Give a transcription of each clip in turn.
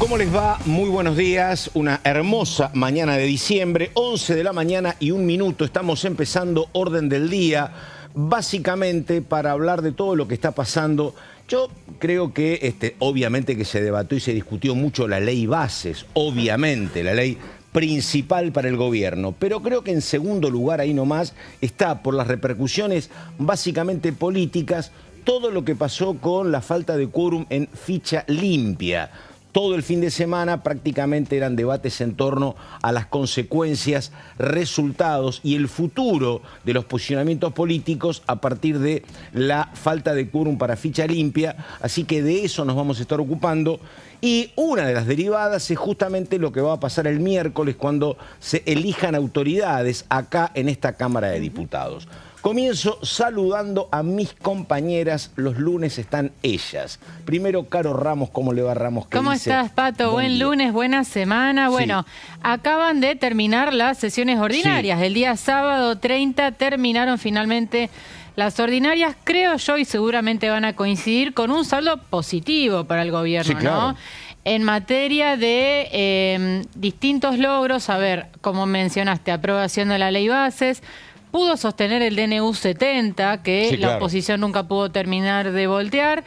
¿Cómo les va? Muy buenos días. Una hermosa mañana de diciembre, 11 de la mañana y 1 minuto. Estamos empezando Orden del Día, básicamente para hablar de todo lo que está pasando. Yo creo que, obviamente que se debatió y se discutió mucho la ley bases, obviamente, la ley principal para el gobierno, pero creo que en segundo lugar, ahí nomás, está por las repercusiones básicamente políticas, todo lo que pasó con la falta de quórum en ficha limpia. Todo el fin de semana prácticamente eran debates en torno a las consecuencias, resultados y el futuro de los posicionamientos políticos a partir de la falta de quórum para ficha limpia. Así que de eso nos vamos a estar ocupando. Y una de las derivadas es justamente lo que va a pasar el miércoles cuando se elijan autoridades acá en esta Cámara de Diputados. Comienzo saludando a mis compañeras. Los lunes están ellas. Primero, Caro Ramos. ¿Cómo le va, Ramos? ¿Cómo estás, Pato? Buen lunes, buena semana. Bueno, acaban de terminar las sesiones ordinarias. El día sábado 30 terminaron finalmente las ordinarias, creo yo, y seguramente van a coincidir con un saldo positivo para el gobierno, ¿no? En materia de distintos logros, a ver, como mencionaste, aprobación de la ley bases, pudo sostener el DNU 70, que la oposición nunca pudo terminar de voltear.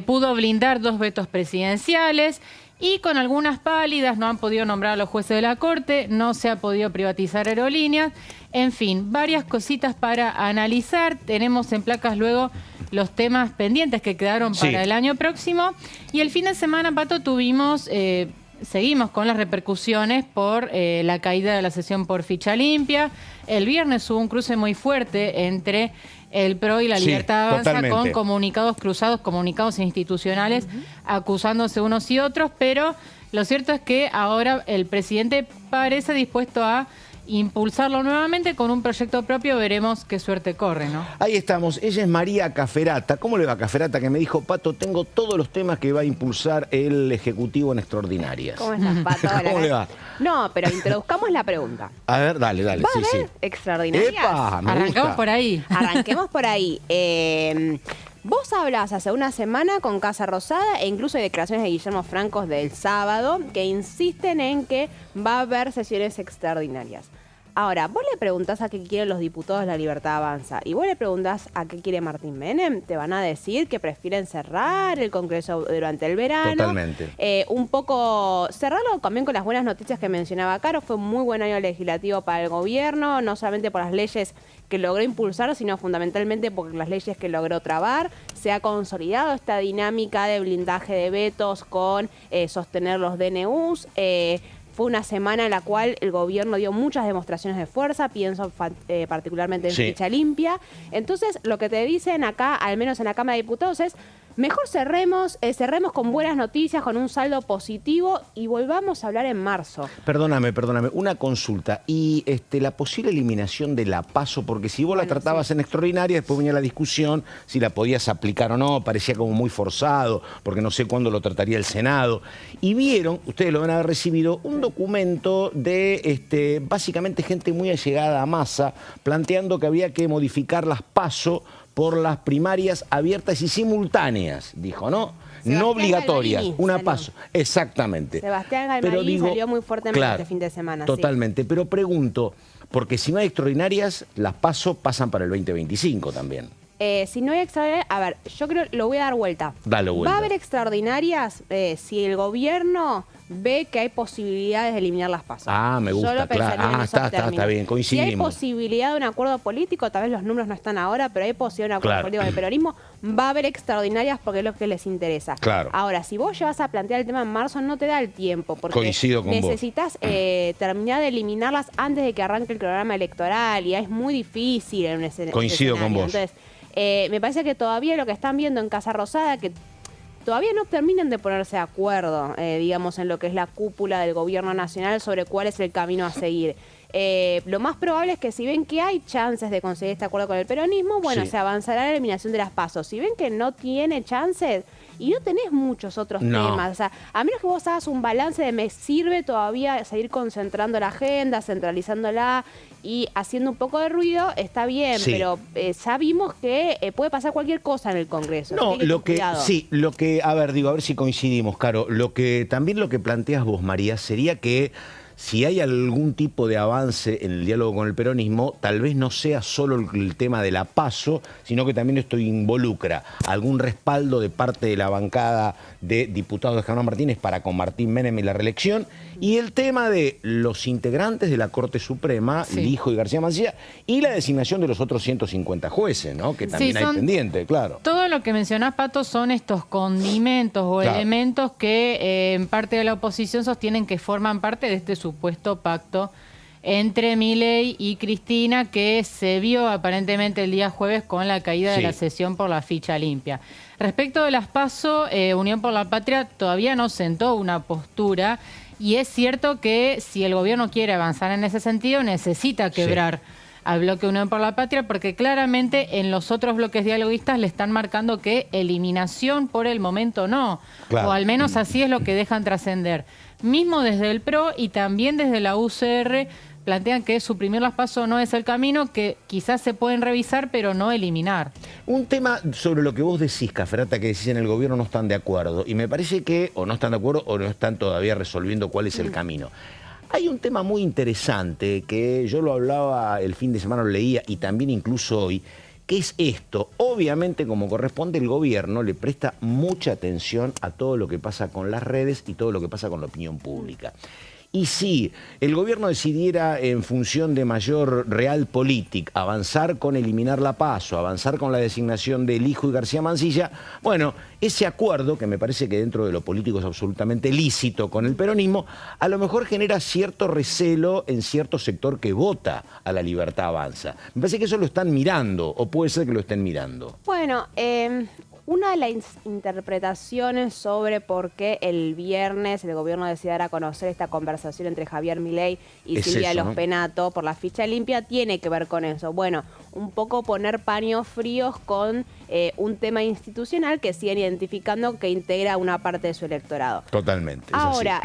Pudo blindar 2 vetos presidenciales y con algunas pálidas no han podido nombrar a los jueces de la Corte, no se ha podido privatizar aerolíneas. En fin, varias cositas para analizar. Tenemos en placas luego los temas pendientes que quedaron para el año próximo. Y el fin de semana, Pato, tuvimos... seguimos con las repercusiones por la caída de la sesión por ficha limpia. El viernes hubo un cruce muy fuerte entre el PRO y la Libertad Avanza con comunicados cruzados, comunicados institucionales, acusándose unos y otros, pero lo cierto es que ahora el presidente parece dispuesto a impulsarlo nuevamente con un proyecto propio. Veremos qué suerte corre, ¿no? Ahí estamos. Ella es María Caferata. ¿Cómo le va, Caferata? Que me dijo, Pato, tengo todos los temas que va a impulsar el Ejecutivo en extraordinarias. ¿Cómo estás, Pato? ¿Cómo le va? No, pero introduzcamos la pregunta. A ver, dale. ¿Va a haber extraordinarias? ¡Epa! Arrancamos por ahí. Arranquemos por ahí. Vos hablás hace una semana con Casa Rosada e incluso hay declaraciones de Guillermo Francos del sábado que insisten en que va a haber sesiones extraordinarias. Ahora, vos le preguntás a qué quieren los diputados de la Libertad Avanza y vos le preguntás a qué quiere Martín Menem, te van a decir que prefieren cerrar el Congreso durante el verano. Totalmente. Un poco cerrarlo también con las buenas noticias que mencionaba Caro. Fue un muy buen año legislativo para el gobierno, no solamente por las leyes que logró impulsar, sino fundamentalmente por las leyes que logró trabar. Se ha consolidado esta dinámica de blindaje de vetos con sostener los DNUs. Fue una semana en la cual el gobierno dio muchas demostraciones de fuerza, pienso particularmente en ficha limpia. Entonces, lo que te dicen acá, al menos en la Cámara de Diputados, es mejor cerremos con buenas noticias, con un saldo positivo y volvamos a hablar en marzo. Perdóname, una consulta. Y la posible eliminación de la PASO, porque si vos la tratabas en extraordinaria, después venía la discusión si la podías aplicar o no, parecía como muy forzado, porque no sé cuándo lo trataría el Senado. Y vieron, ustedes lo van a haber recibido, un documento de básicamente gente muy allegada a Massa, planteando que había que modificar las PASO por las primarias abiertas y simultáneas, dijo, ¿no? Sebastián no obligatorias, Galmarini una salió. PASO. Exactamente. Sebastián Galmarini salió muy fuertemente este fin de semana. Totalmente, pero pregunto, porque si no hay extraordinarias, las PASO pasan para el 2025 también. Si no hay extraordinarias, a ver, yo creo, lo voy a dar vuelta. Dale vuelta. Va a haber extraordinarias si el gobierno ve que hay posibilidades de eliminar las PASO. Ah, me gusta, claro. Está bien, coincidimos. Si hay posibilidad de un acuerdo político, tal vez los números no están ahora, pero hay posibilidad de un acuerdo político del peronismo, va a haber extraordinarias porque es lo que les interesa. Claro. Ahora, si vos llevas a plantear el tema en marzo, no te da el tiempo, porque coincido con necesitas terminar de eliminarlas antes de que arranque el programa electoral, y es muy difícil en ese Coincido escenario. con vos. Entonces, me parece que todavía lo que están viendo en Casa Rosada, que todavía no terminan de ponerse de acuerdo, digamos, en lo que es la cúpula del gobierno nacional sobre cuál es el camino a seguir. lo más probable es que si ven que hay chances de conseguir este acuerdo con el peronismo, bueno, Sí. se avanzará en la eliminación de las PASO. Si ven que no tiene chances y no tenés muchos otros temas, o sea, a menos que vos hagas un balance de me sirve todavía seguir concentrando la agenda, centralizándola y haciendo un poco de ruido, está bien, Sí. pero ya vimos que puede pasar cualquier cosa en el Congreso. No, así que lo que cuidado. sí, lo que, a ver, digo, a ver si coincidimos, Caro. Lo que planteas vos, María, sería que si hay algún tipo de avance en el diálogo con el peronismo, tal vez no sea solo el tema de la PASO, sino que también esto involucra algún respaldo de parte de la bancada de diputados de Germán Martínez para con Martín Menem y la reelección, y el tema de los integrantes de la Corte Suprema, Sí. Lijo y García Mancilla, y la designación de los otros 150 jueces, ¿no? Que también hay son- pendiente, claro. Todo lo que mencionás, Pato, son estos condimentos o Claro. elementos que en parte de la oposición sostienen que forman parte de este supuesto pacto entre Milei y Cristina, que se vio aparentemente el día jueves con la caída de Sí. la sesión por la ficha limpia. Respecto de las PASO, Unión por la Patria todavía no sentó una postura, y es cierto que si el gobierno quiere avanzar en ese sentido, necesita quebrar al bloque Unión por la Patria, porque claramente en los otros bloques dialoguistas le están marcando que eliminación por el momento no, Claro. o al menos así es lo que dejan trascender. Mismo desde el PRO y también desde la UCR plantean que suprimir las PASO no es el camino, que quizás se pueden revisar, pero no eliminar. Un tema sobre lo que vos decís, Caferata, que decís en el gobierno no están de acuerdo. Y me parece que o no están de acuerdo o no están todavía resolviendo cuál es el camino. Hay un tema muy interesante que yo lo hablaba el fin de semana, lo leía y también incluso hoy, que es esto. Obviamente, como corresponde, el gobierno le presta mucha atención a todo lo que pasa con las redes y todo lo que pasa con la opinión pública. Y si el gobierno decidiera, en función de mayor realpolitik, avanzar con eliminar la PASO, avanzar con la designación de Lijo y García Mancilla, bueno, ese acuerdo, que me parece que dentro de lo político es absolutamente lícito con el peronismo, a lo mejor genera cierto recelo en cierto sector que vota a la Libertad Avanza. Me parece que eso lo están mirando, o puede ser que lo estén mirando. Bueno, una de las interpretaciones sobre por qué el viernes el gobierno decidió dar a conocer esta conversación entre Javier Milei y Es Silvia eso, ¿no? Lospenato por la ficha limpia tiene que ver con eso. Bueno, un poco poner paños fríos con un tema institucional que siguen identificando que integra una parte de su electorado. Totalmente. es así. Ahora,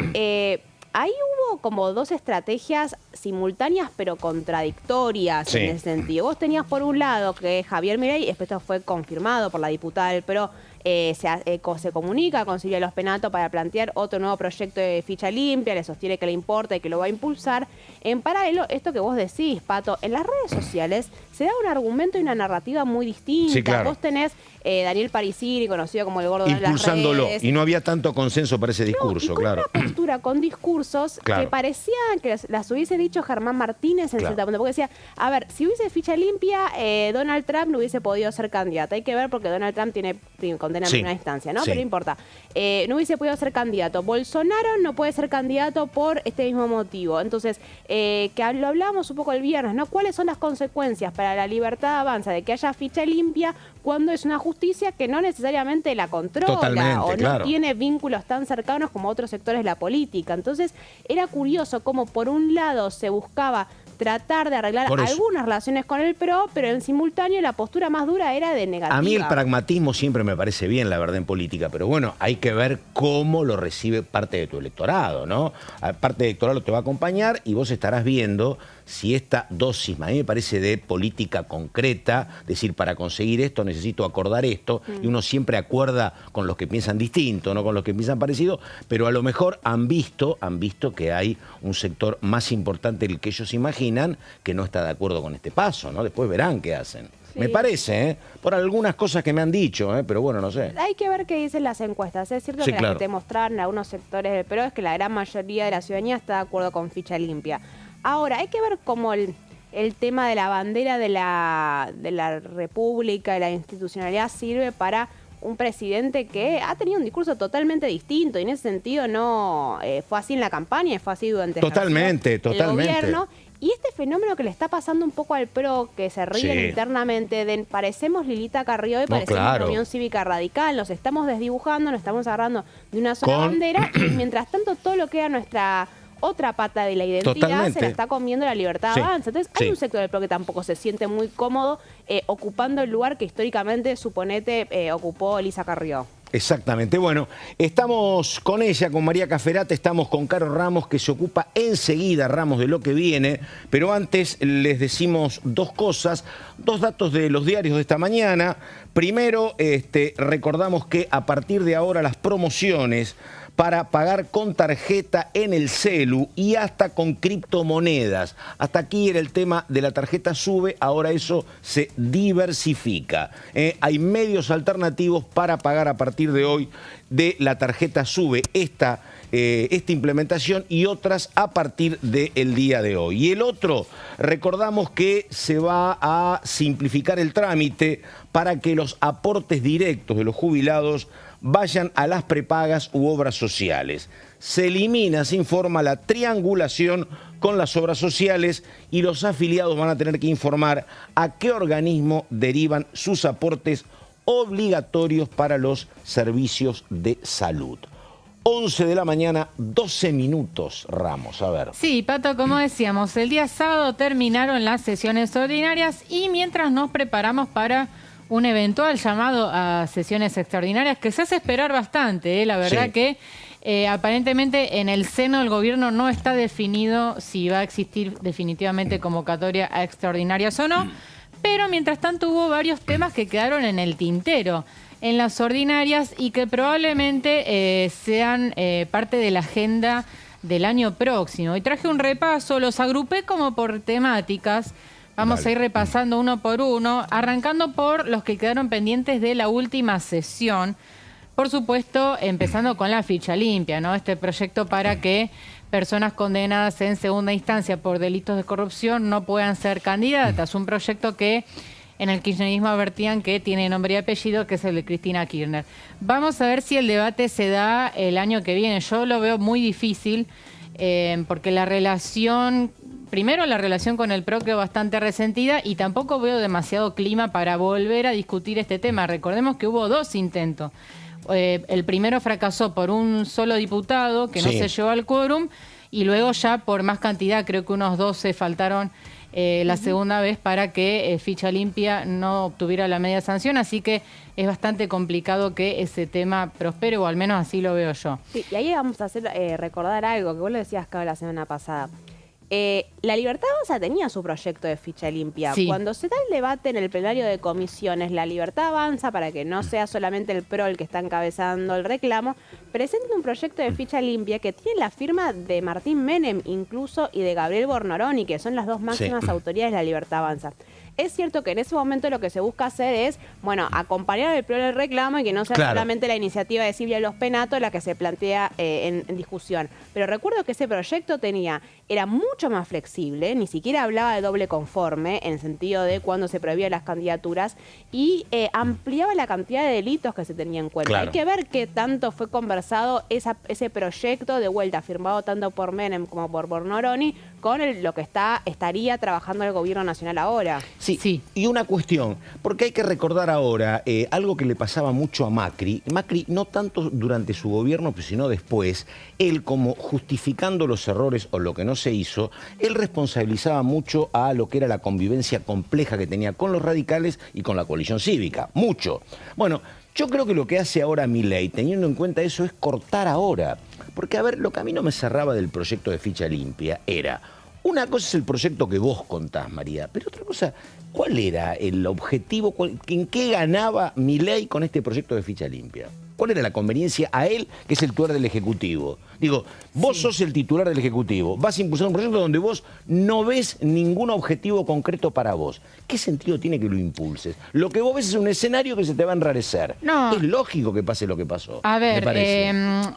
ahí hubo como dos estrategias simultáneas pero contradictorias Sí. en ese sentido. Vos tenías por un lado que Javier Milei, esto fue confirmado por la diputada del PRO, se comunica con Silvia Lospenato para plantear otro nuevo proyecto de ficha limpia, le sostiene que le importa y que lo va a impulsar. En paralelo, esto que vos decís, Pato, en las redes sociales se da un argumento y una narrativa muy distinta. Sí, claro. Vos tenés Daniel Parisini, conocido como el gordo de las Impulsándolo. redes. Y no había tanto consenso para ese No, y discurso, con claro. una postura, con discursos Claro. que parecían que las hubiese dicho Germán Martínez en Claro. cierto punto. Porque decía, a ver, si hubiese ficha limpia, Donald Trump no hubiese podido ser candidato. Hay que ver porque Donald Trump tiene condena en Sí. primera instancia, ¿no? Sí. Pero no importa. No hubiese podido ser candidato. Bolsonaro no puede ser candidato por este mismo motivo. Entonces, que lo hablábamos un poco el viernes, ¿no? ¿Cuáles son las consecuencias para la libertad avanza de que haya ficha limpia cuando es una justicia que no necesariamente la controla Totalmente, o no claro. tiene vínculos tan cercanos como otros sectores de la política? Entonces, era curioso cómo por un lado se buscaba tratar de arreglar Por eso. algunas relaciones con el PRO, pero en simultáneo la postura más dura era de negativa. A mí el pragmatismo siempre me parece bien, la verdad, en política, pero bueno, hay que ver cómo lo recibe parte de tu electorado, ¿no? Parte del electorado te va a acompañar y vos estarás viendo si esta dosis, a mí me parece de política concreta, decir, para conseguir esto necesito acordar esto, y uno siempre acuerda con los que piensan distinto, no con los que piensan parecido, pero a lo mejor han visto que hay un sector más importante del que ellos imaginan que no está de acuerdo con este paso, ¿no? Después verán qué hacen. Sí. Me parece, por algunas cosas que me han dicho, pero bueno, no sé. Hay que ver qué dicen las encuestas. Es cierto Sí, que claro. las que te mostraron algunos sectores del PRO es que la gran mayoría de la ciudadanía está de acuerdo con ficha limpia. Ahora, hay que ver cómo el tema de la bandera de la República, de la institucionalidad, sirve para un presidente que ha tenido un discurso totalmente distinto y en ese sentido no fue así en la campaña y fue así durante Totalmente, el totalmente. gobierno. Y este fenómeno que le está pasando un poco al PRO, que se ríen Sí. internamente de parecemos Lilita Carrió y No, parecemos claro. Unión Cívica Radical, nos estamos desdibujando, nos estamos agarrando de una sola Con- bandera y mientras tanto todo lo que era nuestra otra pata de la identidad Totalmente. se la está comiendo la Libertad Sí, Avanza. Entonces hay sí. un sector del PRO que tampoco se siente muy cómodo ocupando el lugar que históricamente, suponete, ocupó Elisa Carrió. Exactamente. Bueno, estamos con ella, con María Caferata, estamos con Caro Ramos, que se ocupa enseguida, Ramos, de lo que viene, pero antes les decimos dos cosas, dos datos de los diarios de esta mañana. Primero, recordamos que a partir de ahora las promociones para pagar con tarjeta en el celu y hasta con criptomonedas. Hasta aquí era el tema de la tarjeta SUBE, ahora eso se diversifica. Hay medios alternativos para pagar a partir de hoy de la tarjeta SUBE esta implementación y otras a partir del día de hoy. Y el otro, recordamos que se va a simplificar el trámite para que los aportes directos de los jubilados vayan a las prepagas u obras sociales. Se elimina, se informa, la triangulación con las obras sociales y los afiliados van a tener que informar a qué organismo derivan sus aportes obligatorios para los servicios de salud. 11 de la mañana, 12 minutos, Ramos, a ver. Sí, Pato, como decíamos, el día sábado terminaron las sesiones ordinarias y mientras nos preparamos para un eventual llamado a sesiones extraordinarias que se hace esperar bastante, la verdad Sí. que aparentemente en el seno del gobierno no está definido si va a existir definitivamente convocatoria a extraordinarias o no, pero mientras tanto hubo varios temas que quedaron en el tintero en las ordinarias y que probablemente sean parte de la agenda del año próximo. Y traje un repaso, los agrupé como por temáticas. Vamos a ir repasando uno por uno, arrancando por los que quedaron pendientes de la última sesión. Por supuesto, empezando con la ficha limpia, ¿no? Este proyecto para que personas condenadas en segunda instancia por delitos de corrupción no puedan ser candidatas. Un proyecto que en el kirchnerismo advertían que tiene nombre y apellido, que es el de Cristina Kirchner. Vamos a ver si el debate se da el año que viene. Yo lo veo muy difícil porque la relación... Primero, la relación con el PRO quedó bastante resentida y tampoco veo demasiado clima para volver a discutir este tema. Recordemos que hubo dos intentos. El primero fracasó por un solo diputado que no se llevó al quórum y luego ya por más cantidad, creo que unos 12 faltaron la segunda vez para que Ficha Limpia no obtuviera la media sanción. Así que es bastante complicado que ese tema prospere, o al menos así lo veo yo. Sí, y ahí vamos a hacer recordar algo que vos lo decías, Cabo, la semana pasada. La Libertad Avanza tenía su proyecto de ficha limpia. Sí. Cuando se da el debate en el plenario de comisiones, la Libertad Avanza, para que no sea solamente el PRO el que está encabezando el reclamo, presenta un proyecto de ficha limpia que tiene la firma de Martín Menem incluso y de Gabriel Bornoroni, que son las dos máximas autoridades de la Libertad Avanza. Es cierto que en ese momento lo que se busca hacer es, bueno, acompañar al PRO en el reclamo y que no sea solamente la iniciativa de Silvia Los Penato la que se plantea en discusión. Pero recuerdo que ese proyecto era mucho más flexible, ni siquiera hablaba de doble conforme, en el sentido de cuando se prohibían las candidaturas, y ampliaba la cantidad de delitos que se tenía en cuenta. Hay que ver qué tanto fue conversado ese proyecto, de vuelta firmado tanto por Menem como por Bornoroni, con lo que estaría trabajando el gobierno nacional ahora. Sí, y una cuestión, porque hay que recordar ahora algo que le pasaba mucho a Macri. Macri, no tanto durante su gobierno, sino después, él como justificando los errores o lo que no se hizo, él responsabilizaba mucho a lo que era la convivencia compleja que tenía con los radicales y con la coalición cívica, mucho. Bueno, yo creo que lo que hace ahora Milei, teniendo en cuenta eso, es cortar ahora. Porque, a ver, lo que a mí no me cerraba del proyecto de ficha limpia era... Una cosa es el proyecto que vos contás, María, pero otra cosa, ¿cuál era el objetivo? ¿En qué ganaba Milei con este proyecto de ficha limpia? ¿Cuál era la conveniencia a él, que es el titular del Ejecutivo? Digo, vos sos el titular del Ejecutivo, vas a impulsar un proyecto donde vos no ves ningún objetivo concreto para vos. ¿Qué sentido tiene que lo impulses? Lo que vos ves es un escenario que se te va a enrarecer. No. Es lógico que pase lo que pasó. A ver, me parece.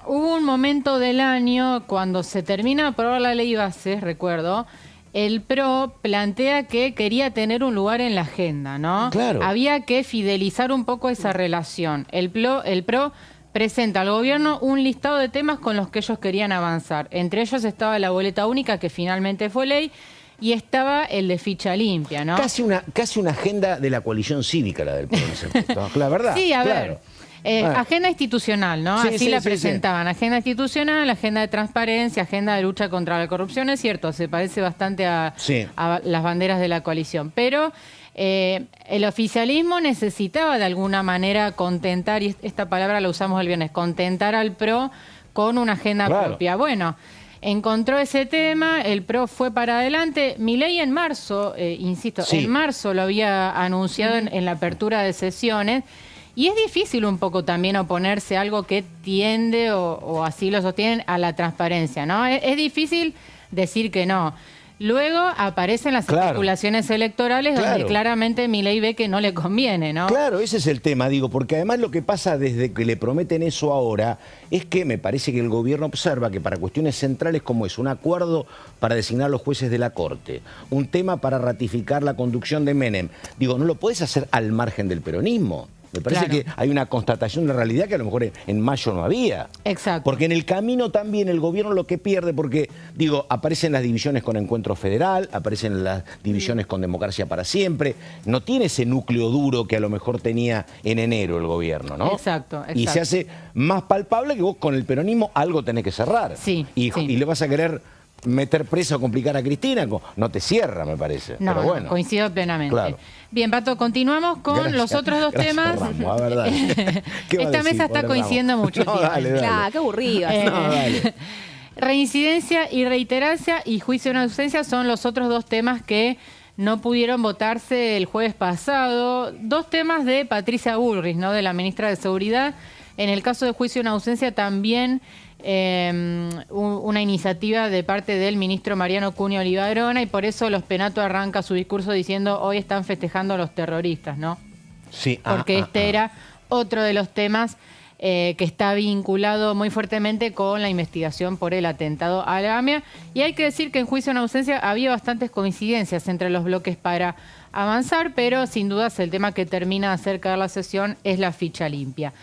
hubo un momento del año cuando se termina de aprobar la ley bases, recuerdo, el PRO plantea que quería tener un lugar en la agenda, ¿no? Claro. Había que fidelizar un poco esa relación. El PRO presenta al gobierno un listado de temas con los que ellos querían avanzar. Entre ellos estaba la boleta única, que finalmente fue ley, y estaba el de ficha limpia, ¿no? Casi una agenda de la coalición cívica, la del PRO. La verdad. Sí, a claro. ver. Agenda institucional, ¿no? Sí, Así sí, la sí, presentaban. Agenda institucional, agenda de transparencia, agenda de lucha contra la corrupción. Es cierto, se parece bastante a las banderas de la coalición. Pero el oficialismo necesitaba de alguna manera contentar, y esta palabra la usamos el viernes, contentar al PRO con una agenda propia. Bueno, encontró ese tema, el PRO fue para adelante. Milei en marzo, insisto, en marzo lo había anunciado en la apertura de sesiones. Y es difícil un poco también oponerse a algo que tiende, o así lo sostienen, a la transparencia, ¿no? Es difícil decir que no. Luego aparecen las especulaciones electorales donde claramente Milei ve que no le conviene, ¿no? Claro, ese es el tema, digo, porque además lo que pasa desde que le prometen eso ahora es que me parece que el gobierno observa que para cuestiones centrales como es un acuerdo para designar los jueces de la Corte, un tema para ratificar la conducción de Menem, digo, no lo puedes hacer al margen del peronismo. Me parece que hay una constatación de realidad que a lo mejor en mayo no había. Exacto. Porque en el camino también el gobierno lo que pierde, porque, digo, aparecen las divisiones con Encuentro Federal, aparecen las divisiones con Democracia para Siempre, no tiene ese núcleo duro que a lo mejor tenía en enero el gobierno, ¿no? Exacto. Y se hace más palpable que vos con el peronismo algo tenés que cerrar. Sí. Y le vas a querer meter presa o complicar a Cristina, no te cierra, me parece. No, pero bueno. Coincido plenamente. Claro. Bien, Pato, continuamos con los otros dos temas. Ramos, a ver, dale. Esta mesa está coincidiendo mucho. No, dale. Claro, qué aburrido. No, dale. Reincidencia y reiterancia y juicio en ausencia son los otros dos temas que no pudieron votarse el jueves pasado. Dos temas de Patricia Bullrich, ¿no? De la ministra de Seguridad. En el caso de juicio en ausencia también una iniciativa de parte del ministro Mariano Cunha Olivarona, y por eso Los Penato arranca su discurso diciendo hoy están festejando a los terroristas, ¿no? Sí. Porque era otro de los temas que está vinculado muy fuertemente con la investigación por el atentado a la AMIA. Y hay que decir que en juicio en ausencia había bastantes coincidencias entre los bloques para avanzar, pero sin dudas el tema que termina de acercar la sesión es la ficha limpia.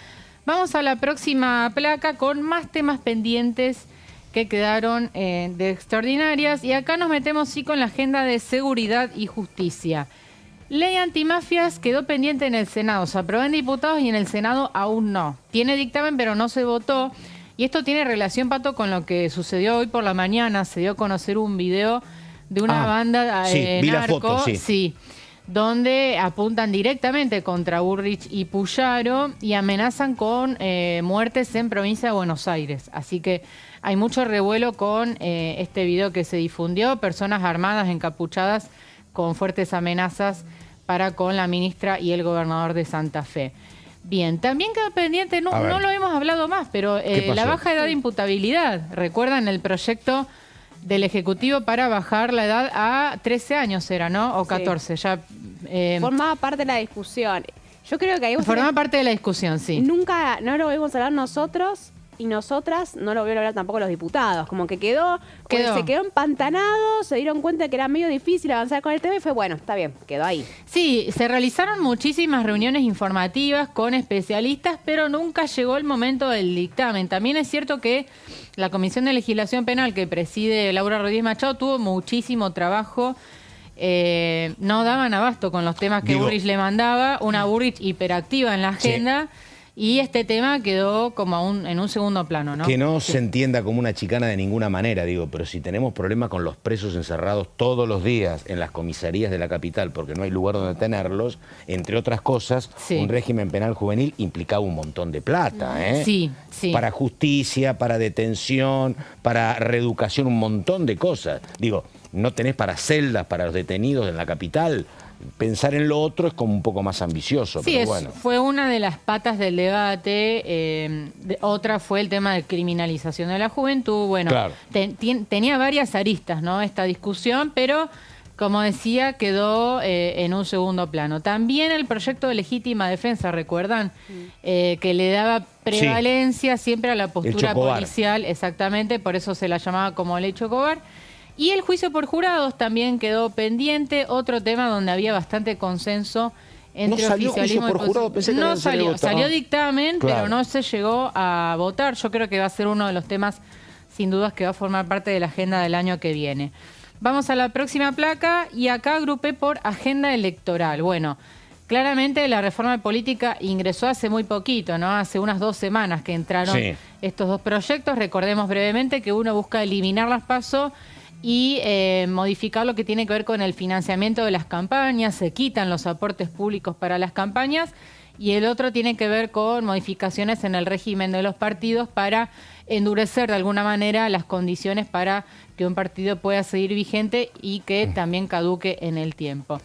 Vamos a la próxima placa con más temas pendientes que quedaron de extraordinarias. Y acá nos metemos con la agenda de seguridad y justicia. Ley antimafias quedó pendiente en el Senado. Se aprobó en diputados y en el Senado aún no. Tiene dictamen, pero no se votó. Y esto tiene relación, Pato, con lo que sucedió hoy por la mañana. Se dio a conocer un video de una banda vi la narco. foto, sí. Donde apuntan directamente contra Bullrich y Puyaro y amenazan con muertes en provincia de Buenos Aires. Así que hay mucho revuelo con este video que se difundió, personas armadas, encapuchadas, con fuertes amenazas para con la ministra y el gobernador de Santa Fe. Bien, también queda pendiente, no lo hemos hablado más, pero la baja edad de imputabilidad. ¿Recuerdan el proyecto del Ejecutivo para bajar la edad a 13 años era, ¿no? O 14, ya... formaba parte de la discusión. Yo creo que ahí... Formaba parte de la discusión, sí. Nunca, no lo vimos hablar nosotros y nosotras, no lo vieron hablar tampoco los diputados. Como que se quedó empantanado, se dieron cuenta que era medio difícil avanzar con el tema y fue, bueno, está bien, quedó ahí. Sí, se realizaron muchísimas reuniones informativas con especialistas, pero nunca llegó el momento del dictamen. También es cierto que la Comisión de Legislación Penal que preside Laura Rodríguez Machado tuvo muchísimo trabajo. No daban abasto con los temas que Bullrich le mandaba, una Bullrich hiperactiva en la agenda. Sí. Y este tema quedó como en un segundo plano, ¿no? Que no se entienda como una chicana de ninguna manera, digo, pero si tenemos problemas con los presos encerrados todos los días en las comisarías de la capital porque no hay lugar donde tenerlos, entre otras cosas, un régimen penal juvenil implicaba un montón de plata, ¿eh? Sí. Para justicia, para detención, para reeducación, un montón de cosas. Digo, no tenés para celdas para los detenidos en la capital. Pensar en lo otro es como un poco más ambicioso, sí, pero bueno. Fue una de las patas del debate. Otra fue el tema de criminalización de la juventud. Bueno, claro. Tenía varias aristas, ¿no? Esta discusión, pero como decía, quedó en un segundo plano. También el proyecto de legítima defensa, ¿recuerdan? Que le daba prevalencia siempre a la postura policial, exactamente, por eso se la llamaba como ley Chocobar. Y el juicio por jurados también quedó pendiente, otro tema donde había bastante consenso entre oficialismo y oposición. No salió, salió dictamen, claro, pero no se llegó a votar. Yo creo que va a ser uno de los temas, sin dudas, que va a formar parte de la agenda del año que viene. Vamos a la próxima placa y acá agrupé por agenda electoral. Bueno, Claramente la reforma política ingresó hace muy poquito, ¿no? Hace unas 2 semanas que entraron estos dos proyectos. Recordemos brevemente que uno busca eliminar las PASO y modificar lo que tiene que ver con el financiamiento de las campañas. Se quitan los aportes públicos para las campañas. Y el otro tiene que ver con modificaciones en el régimen de los partidos para endurecer de alguna manera las condiciones para que un partido pueda seguir vigente y que también caduque en el tiempo.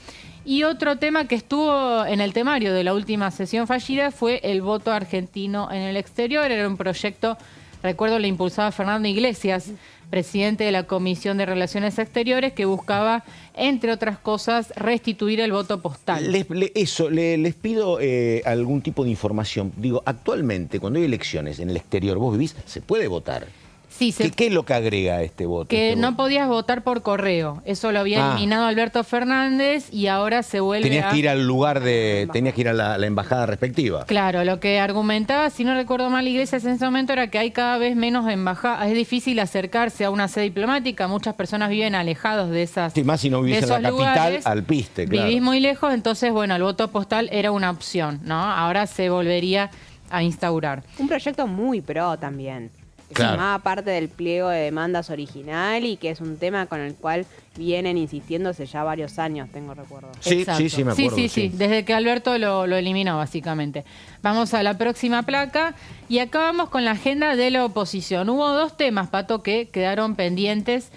Y otro tema que estuvo en el temario de la última sesión fallida fue el voto argentino en el exterior. Era un proyecto, recuerdo, lo impulsaba Fernando Iglesias, presidente de la Comisión de Relaciones Exteriores, que buscaba, entre otras cosas, restituir el voto postal. Les pido algún tipo de información. Digo, actualmente, cuando hay elecciones en el exterior, vos vivís, ¿se puede votar? Sí, ¿Qué es lo que agrega este voto? Que no podías votar por correo. Eso lo había eliminado Alberto Fernández y ahora se vuelve Tenías que ir al lugar de... Tenías que ir a la embajada respectiva. Claro, lo que argumentaba, si no recuerdo mal, Iglesias en ese momento era que hay cada vez menos embajadas. Es difícil acercarse a una sede diplomática. Muchas personas viven alejados de esas. Sí, más si no vivís en la capital, alpiste, claro. Vivís muy lejos, entonces, bueno, el voto postal era una opción, ¿no? Ahora se volvería a instaurar. Un proyecto muy pro también. Claro. Formaba parte del pliego de demandas original y que es un tema con el cual vienen insistiendo hace ya varios años, tengo recuerdo. Sí, sí, me acuerdo. Sí, desde que Alberto lo eliminó, básicamente. Vamos a la próxima placa y acá vamos con la agenda de la oposición. Hubo 2 temas, Pato, que quedaron pendientes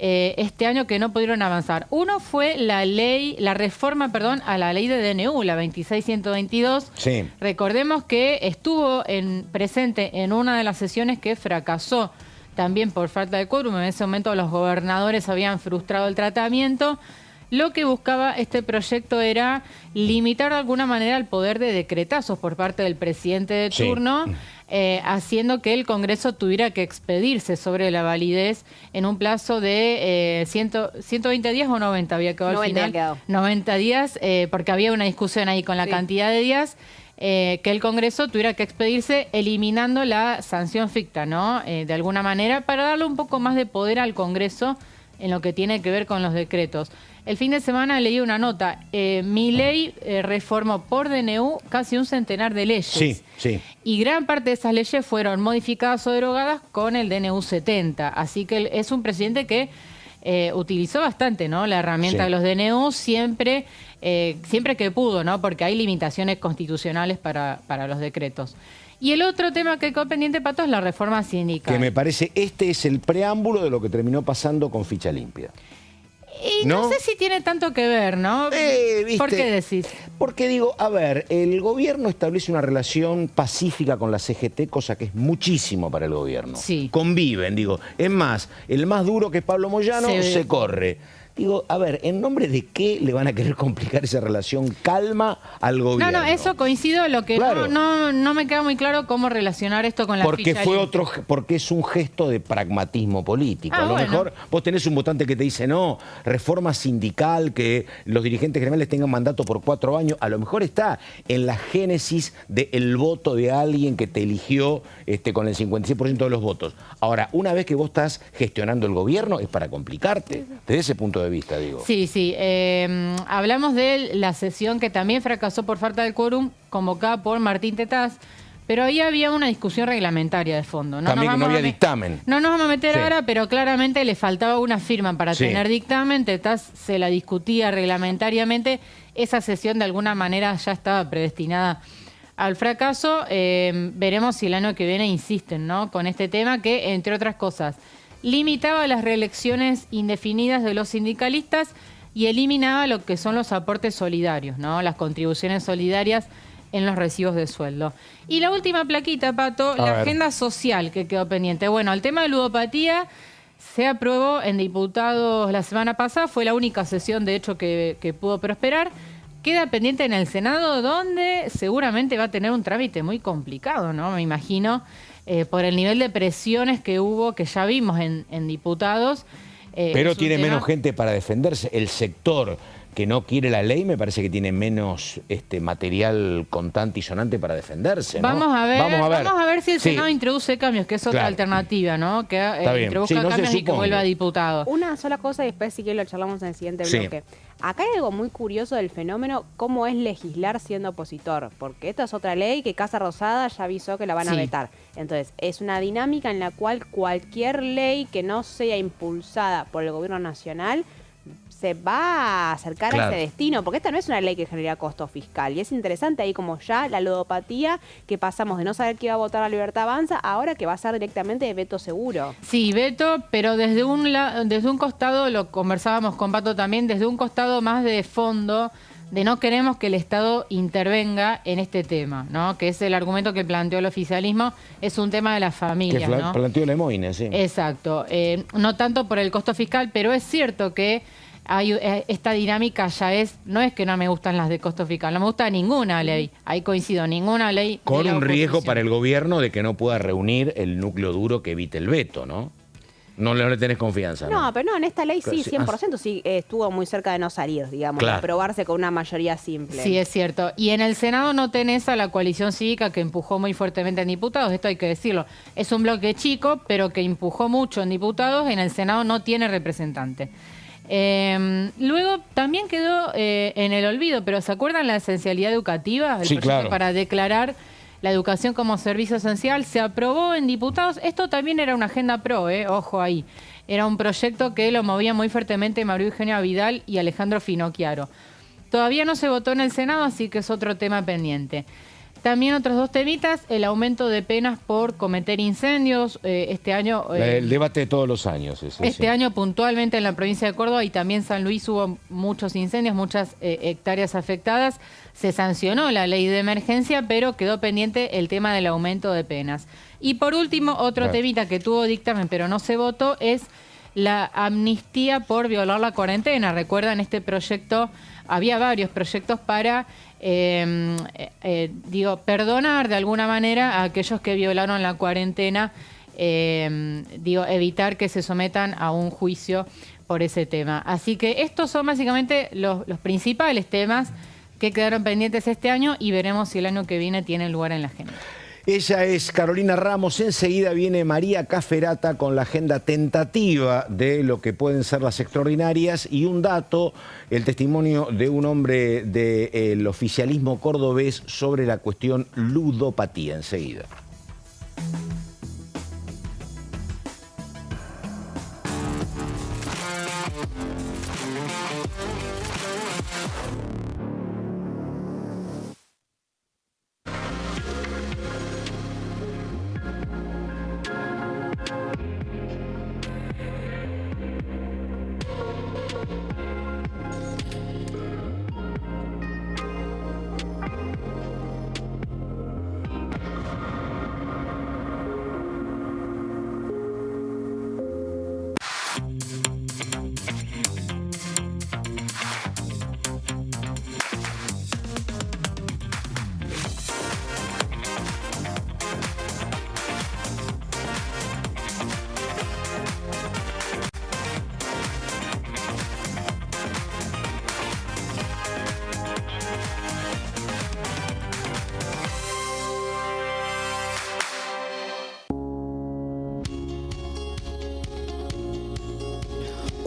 este año que no pudieron avanzar. Uno fue la reforma a la ley de DNU, la 26122. Sí. Recordemos que estuvo presente en una de las sesiones que fracasó también por falta de quórum. En ese momento los gobernadores habían frustrado el tratamiento. Lo que buscaba este proyecto era limitar de alguna manera el poder de decretazos por parte del presidente de turno, haciendo que el Congreso tuviera que expedirse sobre la validez en un plazo de 120 días o 90, había quedado al final. 90 días, porque había una discusión ahí con la cantidad de días, que el Congreso tuviera que expedirse eliminando la sanción ficta, ¿no? De alguna manera, para darle un poco más de poder al Congreso en lo que tiene que ver con los decretos. El fin de semana leí una nota. Milei reformó por DNU casi un centenar de leyes. Sí, sí. Y gran parte de esas leyes fueron modificadas o derogadas con el DNU 70. Así que es un presidente que utilizó bastante, ¿no? La herramienta de los DNU siempre que pudo, ¿no? Porque hay limitaciones constitucionales para los decretos. Y el otro tema que quedó pendiente, Pato, es la reforma sindical. Que me parece, este es el preámbulo de lo que terminó pasando con Ficha Limpia. Y no sé si tiene tanto que ver, ¿no? ¿Viste? ¿Por qué decís? Porque digo, a ver, el gobierno establece una relación pacífica con la CGT, cosa que es muchísimo para el gobierno. Sí. Conviven, digo. Es más, el más duro que es Pablo Moyano se corre. Digo, a ver, ¿en nombre de qué le van a querer complicar esa relación calma al gobierno? No, eso coincido. Lo que no me queda muy claro cómo relacionar esto con la ficha limpia. Porque es un gesto de pragmatismo político. A lo mejor vos tenés un votante que te dice, no, reforma sindical, que los dirigentes gremiales tengan mandato por 4 años. A lo mejor está en la génesis del voto de alguien que te eligió con el 56% de los votos. Ahora, una vez que vos estás gestionando el gobierno, es para complicarte. Desde ese punto de vista, digo. Sí. Hablamos de la sesión que también fracasó por falta de quórum, convocada por Martín Tetaz, pero ahí había una discusión reglamentaria de fondo. También no había dictamen. No nos vamos a meter ahora, pero claramente le faltaba una firma para tener dictamen. Tetaz se la discutía reglamentariamente. Esa sesión de alguna manera ya estaba predestinada al fracaso. Veremos si el año que viene insisten, ¿no? Con este tema que, entre otras cosas, limitaba las reelecciones indefinidas de los sindicalistas y eliminaba lo que son los aportes solidarios, ¿no? Las contribuciones solidarias en los recibos de sueldo. Y la última plaquita, Pato, la agenda social que quedó pendiente. Bueno, el tema de ludopatía se aprobó en diputados la semana pasada, fue la única sesión, de hecho, que pudo prosperar. Queda pendiente en el Senado, donde seguramente va a tener un trámite muy complicado, ¿no? Me imagino, por el nivel de presiones que hubo, que ya vimos en diputados. Pero tiene menos gente para defenderse. El sector que no quiere la ley, me parece que tiene menos material contante y sonante para defenderse, ¿no? Vamos a ver si el Senado introduce cambios, que es otra alternativa, ¿no? Que introduzca cambios y que vuelva a diputado. Una sola cosa y después sí que lo charlamos en el siguiente bloque. Acá hay algo muy curioso del fenómeno, cómo es legislar siendo opositor, porque esta es otra ley que Casa Rosada ya avisó que la van a vetar. Entonces, es una dinámica en la cual cualquier ley que no sea impulsada por el gobierno nacional se va a acercar a ese destino, porque esta no es una ley que genera costo fiscal. Y es interesante ahí como ya la ludopatía, que pasamos de no saber qué iba a votar la Libertad Avanza, ahora que va a ser directamente de veto seguro. Sí, veto, pero desde un costado, lo conversábamos con Pato también, desde un costado más de fondo, de no queremos que el Estado intervenga en este tema, ¿no? Que es el argumento que planteó el oficialismo, es un tema de las familias, ¿no? Planteó Lemoyne, sí. Exacto, no tanto por el costo fiscal, pero es cierto que esta dinámica ya no es que no me gustan las de costo fiscal, no me gusta ninguna ley, ahí coincido, ninguna ley. Con un riesgo para el gobierno de que no pueda reunir el núcleo duro que evite el veto, ¿no? No le tenés confianza. No, pero no, en esta ley sí, 100% sí estuvo muy cerca de no salir, digamos, de aprobarse con una mayoría simple. Sí, es cierto. Y en el Senado no tenés a la coalición cívica que empujó muy fuertemente en diputados, esto hay que decirlo. Es un bloque chico, pero que empujó mucho en diputados, en el Senado no tiene representante. Luego también quedó en el olvido, pero ¿se acuerdan la esencialidad educativa? El proyecto para declarar la educación como servicio esencial se aprobó en diputados. Esto también era una agenda pro, ojo ahí. Era un proyecto que lo movía muy fuertemente María Eugenia Vidal y Alejandro Finocchiaro. Todavía no se votó en el Senado, así que es otro tema pendiente. También otros dos temitas, el aumento de penas por cometer incendios. Este año... el debate de todos los años. Este año puntualmente en la provincia de Córdoba y también San Luis hubo muchos incendios, muchas hectáreas afectadas. Se sancionó la ley de emergencia, pero quedó pendiente el tema del aumento de penas. Y por último, otro temita que tuvo dictamen, pero no se votó, es la amnistía por violar la cuarentena. Recuerdan este proyecto, había varios proyectos para... perdonar de alguna manera a aquellos que violaron la cuarentena, evitar que se sometan a un juicio por ese tema. Así que estos son básicamente los principales temas que quedaron pendientes este año y veremos si el año que viene tienen lugar en la agenda. Ella es Carolina Ramos. Enseguida viene María Caferata con la agenda tentativa de lo que pueden ser las extraordinarias y un dato, el testimonio de un hombre del oficialismo cordobés sobre la cuestión ludopatía. Enseguida.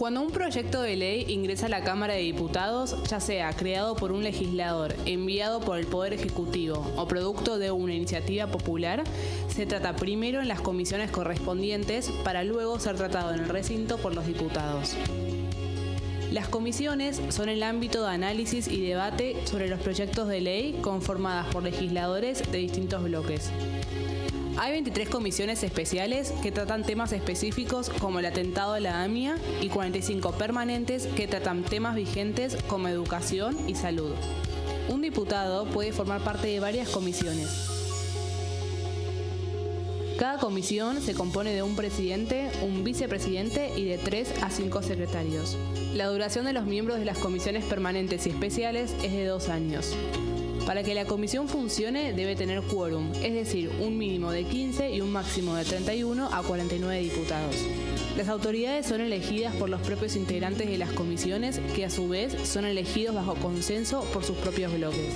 Cuando un proyecto de ley ingresa a la Cámara de Diputados, ya sea creado por un legislador, enviado por el Poder Ejecutivo o producto de una iniciativa popular, se trata primero en las comisiones correspondientes para luego ser tratado en el recinto por los diputados. Las comisiones son el ámbito de análisis y debate sobre los proyectos de ley conformadas por legisladores de distintos bloques. Hay 23 comisiones especiales que tratan temas específicos como el atentado a la AMIA y 45 permanentes que tratan temas vigentes como educación y salud. Un diputado puede formar parte de varias comisiones. Cada comisión se compone de un presidente, un vicepresidente y de 3 a 5 secretarios. La duración de los miembros de las comisiones permanentes y especiales es de 2 años. Para que la comisión funcione debe tener quórum, es decir, un mínimo de 15 y un máximo de 31 a 49 diputados. Las autoridades son elegidas por los propios integrantes de las comisiones, que a su vez son elegidos bajo consenso por sus propios bloques.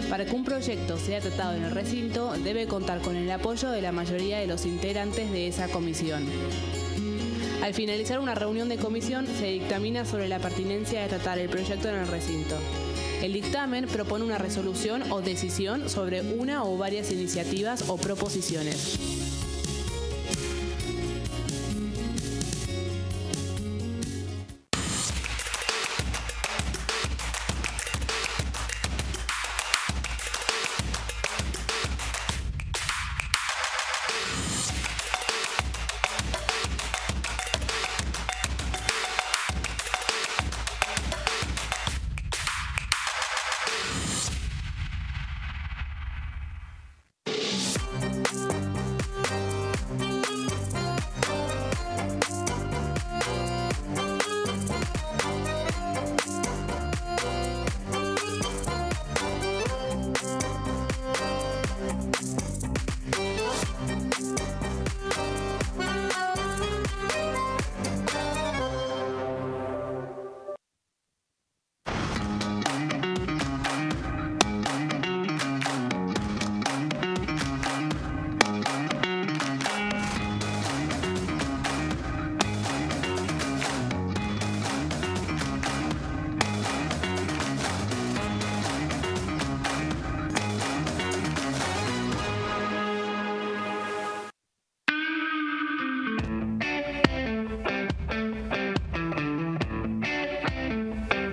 Para que un proyecto sea tratado en el recinto, debe contar con el apoyo de la mayoría de los integrantes de esa comisión. Al finalizar una reunión de comisión, se dictamina sobre la pertinencia de tratar el proyecto en el recinto. El dictamen propone una resolución o decisión sobre una o varias iniciativas o proposiciones.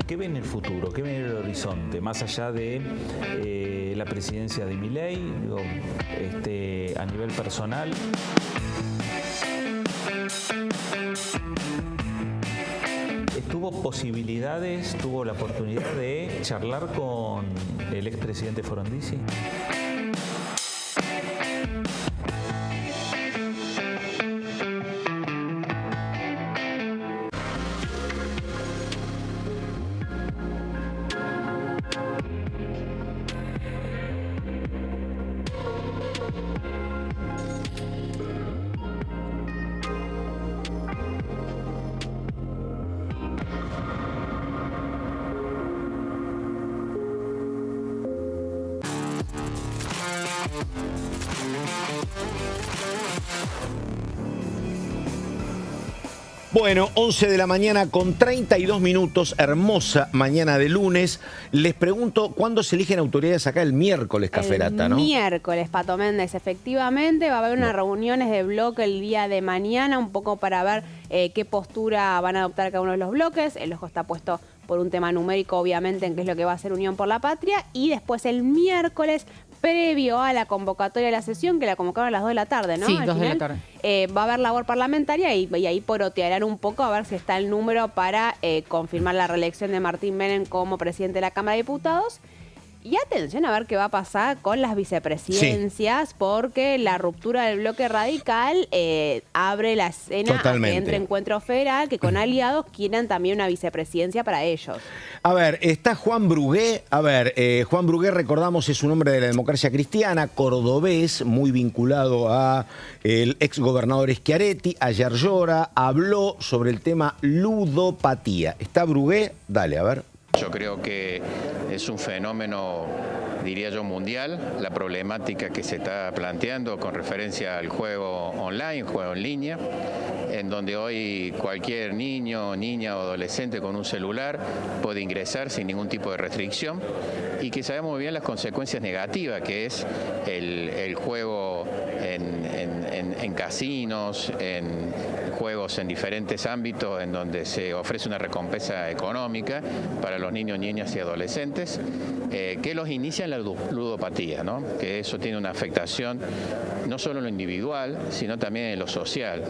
¿Qué ve en el futuro? ¿Qué ve en el horizonte? Más allá de la presidencia de Milei, digo, a nivel personal. ¿Tuvo posibilidades, tuvo la oportunidad de charlar con el expresidente Frondizi? Bueno, 11 de la mañana con 32 minutos, hermosa mañana de lunes. Les pregunto, ¿cuándo se eligen autoridades acá? El miércoles, Caferata, ¿no? El miércoles, Pato Méndez, efectivamente. Va a haber unas reuniones de bloque el día de mañana, un poco para ver qué postura van a adoptar cada uno de los bloques. El ojo está puesto por un tema numérico, obviamente, en qué es lo que va a ser Unión por la Patria. Y después el miércoles, previo a la convocatoria de la sesión, que la convocaron a las 2 de la tarde, ¿no? Sí, Al 2 de la final, tarde. va a haber labor parlamentaria y ahí porotearán un poco a ver si está el número para confirmar la reelección de Martín Menem como presidente de la Cámara de Diputados. Y atención a ver qué va a pasar con las vicepresidencias, sí, porque la ruptura del bloque radical abre la escena a que entre Encuentro Federal, que con aliados quieran también una vicepresidencia para ellos. A ver, está Juan Brugué. A ver, Juan Brugué, recordamos, es un hombre de la democracia cristiana, cordobés, muy vinculado a el exgobernador Schiaretti. Ayer llora, habló sobre el tema ludopatía. ¿Está Brugué? Dale, a ver. Yo creo que es un fenómeno, diría yo, mundial, la problemática que se está planteando con referencia al juego online, juego en línea, en donde hoy cualquier niño, niña o adolescente con un celular puede ingresar sin ningún tipo de restricción y que sabemos muy bien las consecuencias negativas que es el juego en casinos, en juegos en diferentes ámbitos en donde se ofrece una recompensa económica para los niños, niñas y adolescentes, que los inicia en la ludopatía, ¿no? Que eso tiene una afectación no solo en lo individual, sino también en lo social,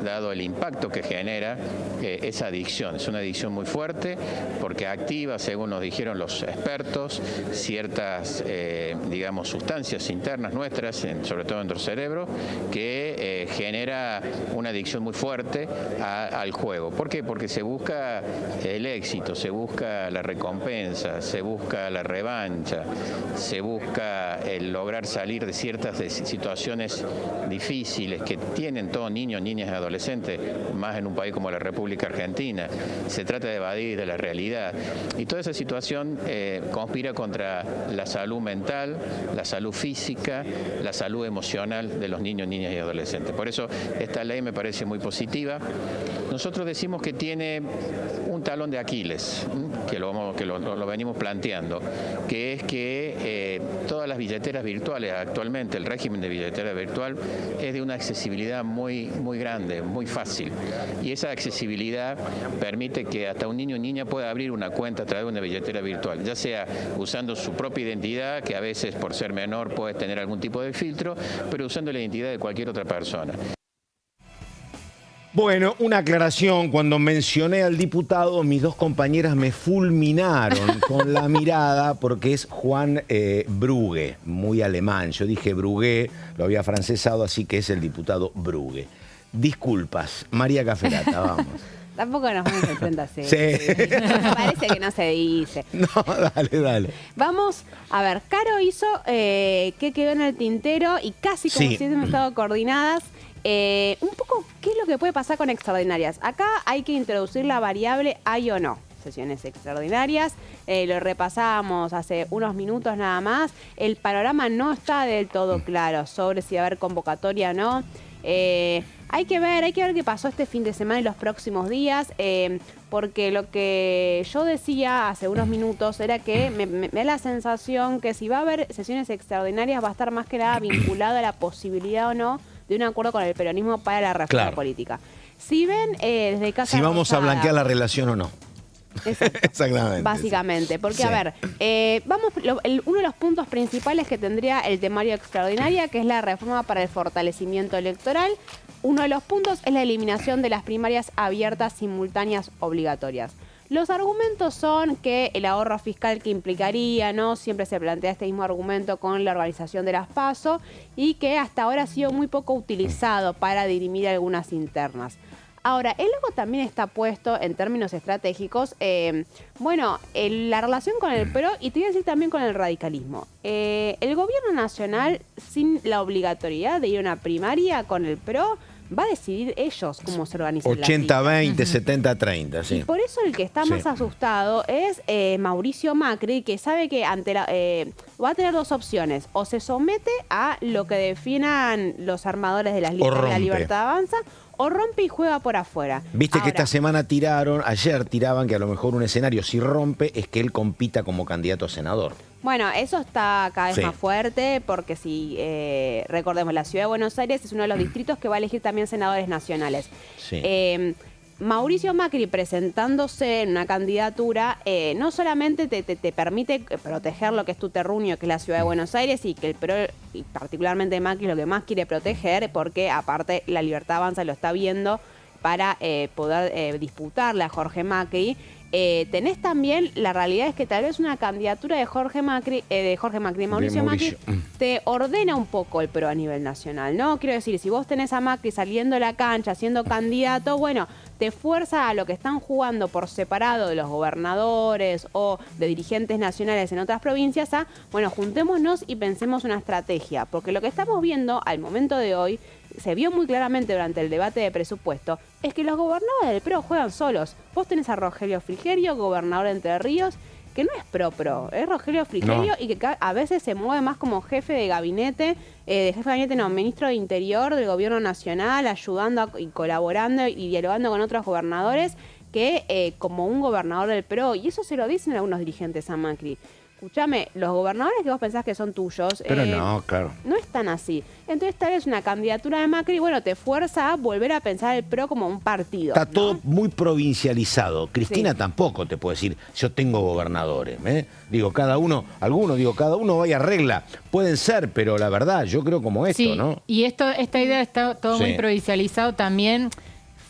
dado el impacto que genera esa adicción. Es una adicción muy fuerte porque activa, según nos dijeron los expertos, ciertas, digamos, sustancias internas nuestras, sobre todo en nuestro cerebro, que genera una adicción muy fuerte fuerte al juego. ¿Por qué? Porque se busca el éxito, se busca la recompensa, se busca la revancha, se busca el lograr salir de ciertas situaciones difíciles que tienen todos niños, niñas y adolescentes, más en un país como la República Argentina. Se trata de evadir de la realidad. Y toda esa situación conspira contra la salud mental, la salud física, la salud emocional de los niños, niñas y adolescentes. Por eso esta ley me parece muy positiva. Nosotros decimos que tiene un talón de Aquiles, que lo venimos planteando, que es que todas las billeteras virtuales actualmente, el régimen de billetera virtual es de una accesibilidad muy grande, muy fácil. Y esa accesibilidad permite que hasta un niño o niña pueda abrir una cuenta a través de una billetera virtual, ya sea usando su propia identidad, que a veces por ser menor puede tener algún tipo de filtro, pero usando la identidad de cualquier otra persona. Bueno, una aclaración. Cuando mencioné al diputado, mis dos compañeras me fulminaron con la mirada porque es Juan Brugge, muy alemán. Yo dije Brugge, lo había francesado, así que es el diputado Brugge. Disculpas, María Caferata, vamos. Tampoco nos vamos a enfrentar así. Sí. Parece que no se dice. No, dale. Vamos, a ver, Caro hizo que quedó en el tintero y casi como si hubiésemos estado coordinadas. Un poco, ¿qué es lo que puede pasar con extraordinarias? Acá hay que introducir la variable hay o no. Sesiones extraordinarias, lo repasábamos hace unos minutos nada más. El panorama no está del todo claro sobre si va a haber convocatoria o no. Hay que ver qué pasó este fin de semana y los próximos días, porque lo que yo decía hace unos minutos era que me da la sensación que si va a haber sesiones extraordinarias va a estar más que nada vinculado a la posibilidad o no de un acuerdo con el peronismo para la reforma política. Si ven desde Casa Si vamos Rosada, a blanquear la relación o no. Exactamente. Básicamente, porque a ver, uno de los puntos principales que tendría el temario extraordinaria, que es la reforma para el fortalecimiento electoral. Uno de los puntos es la eliminación de las primarias abiertas, simultáneas, obligatorias. Los argumentos son que el ahorro fiscal que implicaría, ¿no? Siempre se plantea este mismo argumento con la organización de las PASO y que hasta ahora ha sido muy poco utilizado para dirimir algunas internas. Ahora, el ojo también está puesto en términos estratégicos, la relación con el PRO y te voy a decir también con el radicalismo. El gobierno nacional, sin la obligatoriedad de ir a una primaria con el PRO, va a decidir ellos cómo se organizan 80-20, 70-30, sí. Y por eso el que está más asustado es Mauricio Macri, que sabe que va a tener dos opciones. O se somete a lo que definan los armadores de las listas de la Libertad Avanza, o rompe y juega por afuera. Viste que esta semana ayer tiraban que a lo mejor un escenario, si rompe, es que él compita como candidato a senador. Bueno, eso está cada vez más fuerte porque si recordemos, la Ciudad de Buenos Aires es uno de los distritos que va a elegir también senadores nacionales. Sí. Mauricio Macri presentándose en una candidatura no solamente te permite proteger lo que es tu terruño, que es la Ciudad de Buenos Aires, y que el PRO, y particularmente Macri, lo que más quiere proteger, porque aparte la Libertad Avanza lo está viendo para poder disputarle a Jorge Macri. Tenés también, la realidad es que tal vez una candidatura de Mauricio Macri, te ordena un poco el PRO a nivel nacional, ¿no? Quiero decir, si vos tenés a Macri saliendo de la cancha, siendo candidato, bueno, te fuerza a lo que están jugando por separado de los gobernadores o de dirigentes nacionales en otras provincias a, bueno, juntémonos y pensemos una estrategia, porque lo que estamos viendo al momento de hoy, se vio muy claramente durante el debate de presupuesto, es que los gobernadores del PRO juegan solos. Vos tenés a Rogelio Frigerio, gobernador de Entre Ríos, que no es pro, es Rogelio Frigerio y que a veces se mueve más como jefe de gabinete, ministro de Interior del Gobierno Nacional, ayudando y colaborando y dialogando con otros gobernadores, que como un gobernador del PRO, y eso se lo dicen algunos dirigentes a Macri. Escuchame, los gobernadores que vos pensás que son tuyos, pero no, claro, no están así. Entonces tal vez una candidatura de Macri, bueno, te fuerza a volver a pensar el PRO como un partido. Está todo muy provincializado. Cristina tampoco te puede decir, yo tengo gobernadores. Digo, cada uno vaya regla. Pueden ser, pero la verdad, yo creo como esto, ¿no? Y esta idea está todo muy provincializado también.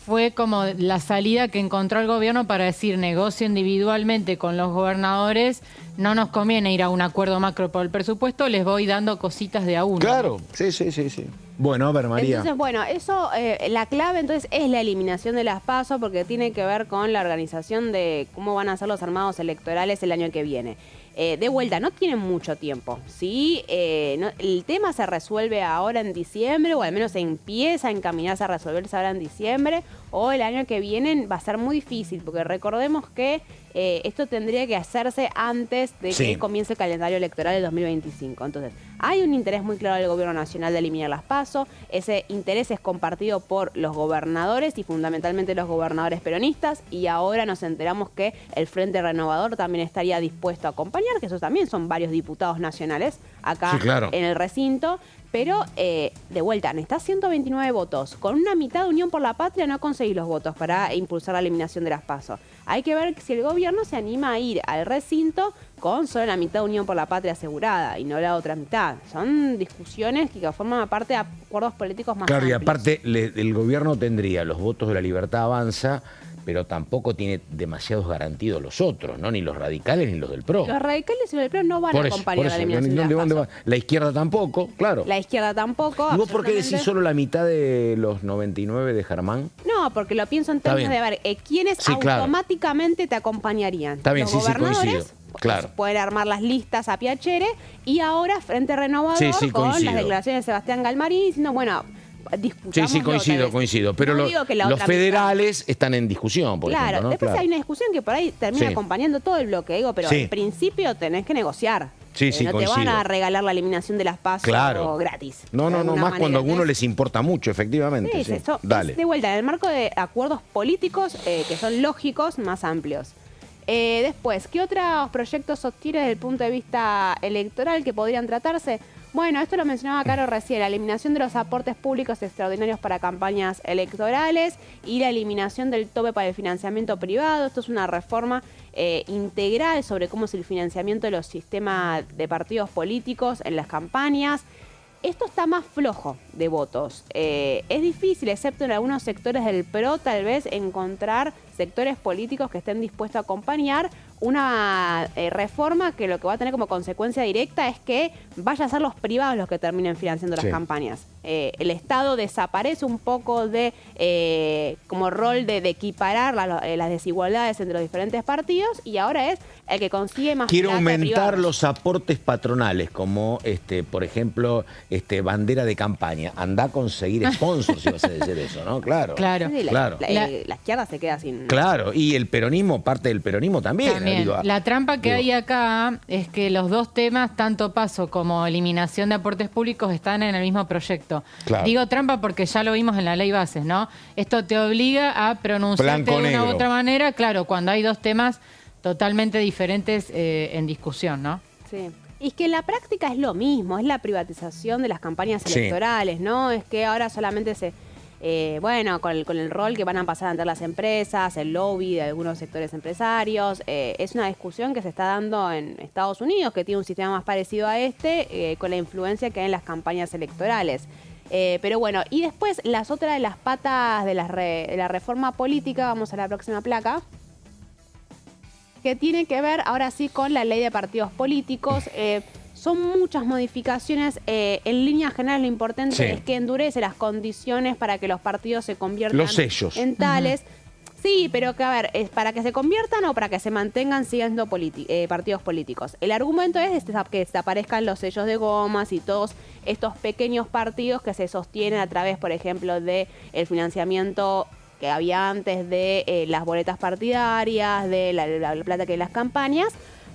Fue como la salida que encontró el gobierno para decir negocio individualmente con los gobernadores, no nos conviene ir a un acuerdo macro por el presupuesto, les voy dando cositas de a uno. Claro, sí. Bueno, a ver, María. Entonces, bueno, eso, la clave entonces es la eliminación de las PASO porque tiene que ver con la organización de cómo van a ser los armados electorales el año que viene. De vuelta, no tienen mucho tiempo, ¿sí? El tema se resuelve ahora en diciembre, o al menos se empieza a encaminarse a resolverse ahora en diciembre, o el año que viene va a ser muy difícil, porque recordemos que esto tendría que hacerse antes de que comience el calendario electoral del 2025. Entonces, hay un interés muy claro del gobierno nacional de eliminar las PASO. Ese interés es compartido por los gobernadores y fundamentalmente los gobernadores peronistas, y ahora nos enteramos que el Frente Renovador también estaría dispuesto a acompañar, que esos también son varios diputados nacionales acá en el recinto. Pero, de vuelta, necesitas 129 votos. Con una mitad de Unión por la Patria no conseguís los votos para impulsar la eliminación de las PASO. Hay que ver si el gobierno se anima a ir al recinto con solo la mitad de Unión por la Patria asegurada y no la otra mitad. Son discusiones que forman parte de acuerdos políticos más amplios. Y aparte el gobierno tendría los votos de la Libertad Avanza, pero tampoco tiene demasiados garantidos los otros, ¿no? Ni los radicales ni los del PRO. Los radicales y los del PRO no van a acompañar la eliminación de las PASO. La izquierda tampoco, claro. La izquierda tampoco. ¿Y vos por qué decís solo la mitad de los 99 de Germán? No, porque lo pienso en términos de ver quiénes automáticamente te acompañarían. Está bien, los gobernadores, coincido. Claro. Pueden armar las listas a Piacere, y ahora Frente Renovador con las declaraciones de Sebastián Galmarín diciendo, bueno, discutamos. Coincido. Pero los federales están en discusión, por ejemplo, ¿no? Después hay una discusión que por ahí termina acompañando todo el bloque, digo, pero en principio tenés que negociar. No te van a regalar la eliminación de las PASO gratis. No, más cuando a alguno les importa mucho, efectivamente. Eso Dale. Es de vuelta, en el marco de acuerdos políticos que son lógicos, más amplios. Después, ¿qué otros proyectos sostiene desde el punto de vista electoral que podrían tratarse? Bueno, esto lo mencionaba Caro recién, la eliminación de los aportes públicos extraordinarios para campañas electorales y la eliminación del tope para el financiamiento privado. Esto es una reforma integral sobre cómo es el financiamiento de los sistemas de partidos políticos en las campañas. Esto está más flojo de votos. Es difícil, excepto en algunos sectores del PRO, tal vez encontrar sectores políticos que estén dispuestos a acompañar una reforma que lo que va a tener como consecuencia directa es que vaya a ser los privados los que terminen financiando las campañas. El Estado desaparece un poco de como rol de equiparar las desigualdades entre los diferentes partidos, y ahora es el que consigue más Quiero plata aumentar privados. los aportes patronales, como por ejemplo, bandera de campaña. Andá a conseguir sponsors si vas a decir eso, ¿no? Claro. Sí, la izquierda se queda sin... Claro, y el peronismo, parte del peronismo también. La trampa que hay acá es que los dos temas, tanto PASO como eliminación de aportes públicos, están en el mismo proyecto. Claro. Digo trampa porque ya lo vimos en la ley bases, ¿no? Esto te obliga a pronunciarte de una u otra manera, claro, cuando hay dos temas totalmente diferentes en discusión, ¿no? Sí. Y es que en la práctica es lo mismo, es la privatización de las campañas electorales, ¿no? Es que ahora solamente se... con el rol que van a pasar a tener las empresas, el lobby de algunos sectores empresarios, es una discusión que se está dando en Estados Unidos, que tiene un sistema más parecido a con la influencia que hay en las campañas electorales. Pero bueno, y después las otras de las patas de la reforma política, vamos a la próxima placa, que tiene que ver ahora sí con la ley de partidos políticos. Son muchas modificaciones. En líneas generales lo importante es que endurece las condiciones para que los partidos se conviertan en tales. Sí, pero que a ver, ¿es para que se conviertan o para que se mantengan siendo partidos políticos? El argumento es que desaparezcan los sellos de gomas y todos estos pequeños partidos que se sostienen a través, por ejemplo, del financiamiento que había antes de las boletas partidarias, de la plata que hay en las campañas,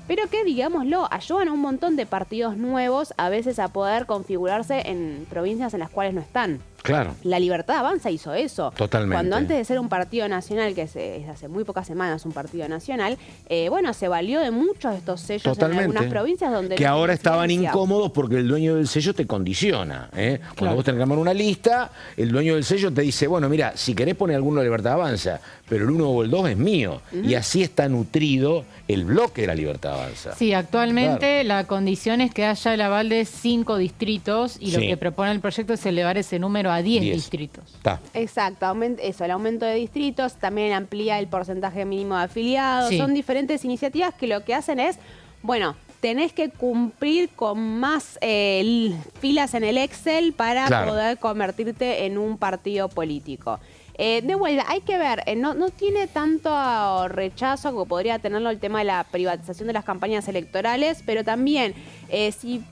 pero que, digámoslo, ayudan a un montón de partidos nuevos a veces a poder configurarse en provincias en las cuales no están. Claro. La Libertad Avanza hizo eso. Totalmente. Cuando antes de ser un partido nacional, que es hace muy pocas semanas un partido nacional, se valió de muchos de estos sellos en algunas provincias donde... Que ahora estaban incómodos porque el dueño del sello te condiciona. Cuando vos tenés que armar una lista, el dueño del sello te dice, bueno, mira, si querés poner alguno de Libertad Avanza, pero el 1 o el 2 es mío. Y así está nutrido el bloque de la Libertad Avanza. Sí, actualmente la condición es que haya el aval de 5 distritos y lo que propone el proyecto es elevar ese número a 10 distritos. Exacto, el aumento de distritos, también amplía el porcentaje mínimo de afiliados, son diferentes iniciativas que lo que hacen es, tenés que cumplir con más filas en el Excel para poder convertirte en un partido político. De vuelta, hay que ver, no tiene tanto rechazo como podría tenerlo el tema de la privatización de las campañas electorales, pero también si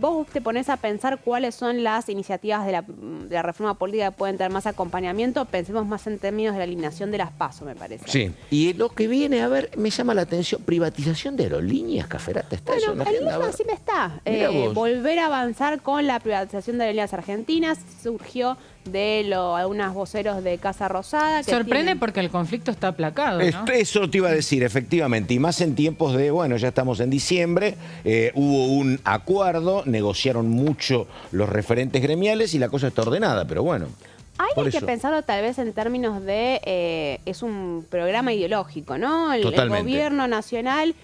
vos te pones a pensar cuáles son las iniciativas de la reforma política que pueden tener más acompañamiento, pensemos más en términos de la eliminación de las PASO, me parece. Sí, y lo que viene, a ver, me llama la atención, privatización de aerolíneas, Caferata, ¿está eso? Bueno, el mismo sí me está. Volver a avanzar con la privatización de aerolíneas argentinas, surgió de algunos voceros de Casa Rosada. Que sorprende porque el conflicto está aplacado, ¿no? Eso te iba a decir, efectivamente, y más en tiempos de, bueno, ya estamos en diciembre, hubo un acuerdo, negociaron mucho los referentes gremiales y la cosa está ordenada, pero bueno. Hay que pensarlo tal vez en términos de, es un programa ideológico, ¿no? El gobierno nacional